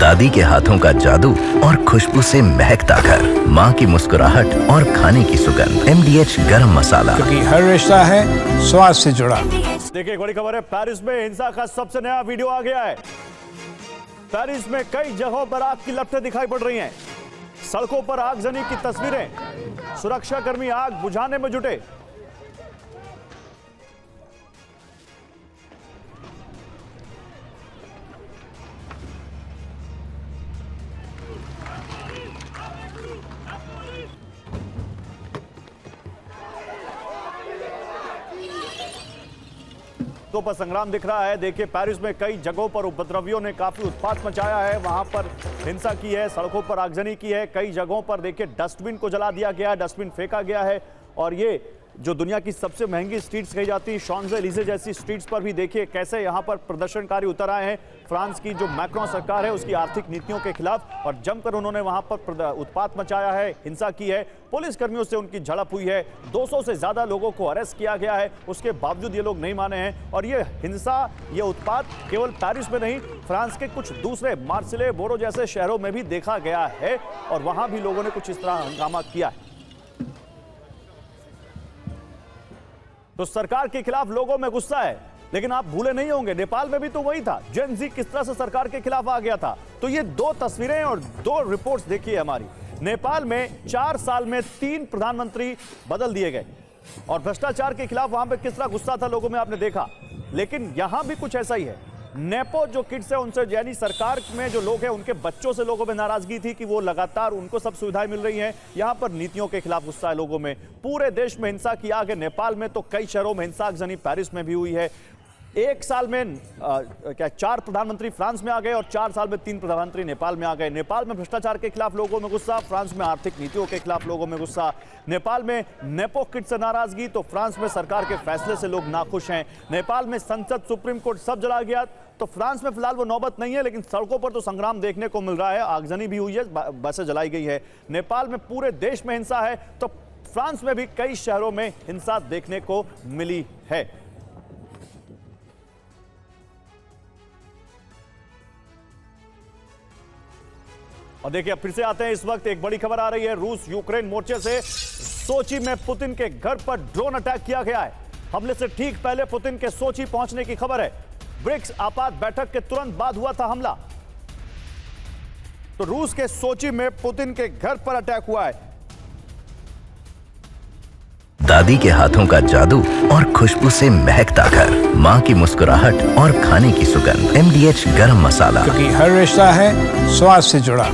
दादी के हाथों का जादू और खुशबू से महकता घर, माँ की मुस्कुराहट और खाने की सुगंध। MDH गरम मसाला, क्योंकि हर रिश्ता है स्वाद से जुड़ा। देखिए, बड़ी खबर है, पेरिस में हिंसा का सबसे नया वीडियो आ गया है। पेरिस में कई जगहों पर आग की लपटें दिखाई पड़ रही हैं। सड़कों पर आगजनी की तस्वीरें, सुरक्षाकर्मी आग बुझाने में जुटे। तो पर संग्राम दिख रहा है। देखिए, पेरिस में कई जगहों पर उपद्रवियों ने काफी उत्पात मचाया है, वहां पर हिंसा की है, सड़कों पर आगजनी की है। कई जगहों पर देखिए डस्टबिन को जला दिया गया है, डस्टबिन फेंका गया है। और ये जो दुनिया की सबसे महंगी स्ट्रीट्स कही जाती है, शॉन्ज़-एलिज़े जैसी स्ट्रीट्स पर भी देखिए कैसे यहाँ पर प्रदर्शनकारी उतर आए हैं फ्रांस की जो मैक्रों सरकार है उसकी आर्थिक नीतियों के खिलाफ, और जमकर उन्होंने वहां पर उत्पात मचाया है, हिंसा की है। पुलिस कर्मियों से उनकी झड़प हुई है, 200 से ज्यादा लोगों को अरेस्ट किया गया है। उसके बावजूद ये लोग नहीं माने हैं। और ये हिंसा, ये उत्पात केवल पेरिस में नहीं, फ्रांस के कुछ दूसरे मार्सिले, बोरो जैसे शहरों में भी देखा गया है, और वहां भी लोगों ने कुछ इस तरह हंगामा किया है। तो सरकार के खिलाफ लोगों में गुस्सा है, लेकिन आप भूले नहीं होंगे नेपाल में भी तो वही था। जेन ज़ी किस तरह से सरकार के खिलाफ आ गया था। तो ये दो तस्वीरें और दो रिपोर्ट्स देखिए हमारी। नेपाल में 4 साल में 3 प्रधानमंत्री बदल दिए गए, और भ्रष्टाचार के खिलाफ वहां पे किस तरह गुस्सा था लोगों में आपने देखा। लेकिन यहां भी कुछ ऐसा ही है। नेपो जो किड्स है उनसे, यानी सरकार में जो लोग हैं उनके बच्चों से लोगों में नाराजगी थी कि वो लगातार उनको सब सुविधाएं मिल रही हैं। यहां पर नीतियों के खिलाफ गुस्सा है लोगों में। पूरे देश में हिंसा की आग है। नेपाल में तो कई शहरों में हिंसा आगजनी, पेरिस में भी हुई है। 1 साल में 4 प्रधानमंत्री फ्रांस में आ गए, और 4 साल में 3 प्रधानमंत्री नेपाल में आ गए। नेपाल में भ्रष्टाचार के खिलाफ लोगों में गुस्सा, फ्रांस में आर्थिक नीतियों के खिलाफ लोगों में गुस्सा। नेपाल में नेपो किड से नाराजगी, तो फ्रांस में सरकार के फैसले से लोग नाखुश हैं। नेपाल में संसद, सुप्रीम कोर्ट सब जला गया, तो फ्रांस में फिलहाल वो नौबत नहीं है, लेकिन सड़कों पर तो संग्राम देखने को मिल रहा है। आगजनी भी हुई है, बसें जलाई गई है। नेपाल में पूरे देश में हिंसा है, तो फ्रांस में भी कई शहरों में हिंसा देखने को मिली है। और देखिए, अब फिर से आते हैं। इस वक्त एक बड़ी खबर आ रही है। रूस यूक्रेन मोर्चे से सोची में पुतिन के घर पर ड्रोन अटैक किया गया है। हमले से ठीक पहले पुतिन के सोची पहुंचने की खबर है। ब्रिक्स आपात बैठक के तुरंत बाद हुआ था हमला। तो रूस के सोची में पुतिन के घर पर अटैक हुआ है। दादी के हाथों का जादू और खुशबू से महकता घर, माँ की मुस्कुराहट और खाने की सुगंध। MDH गरम मसाला, क्योंकि हर रिश्ता है स्वाद से जुड़ा।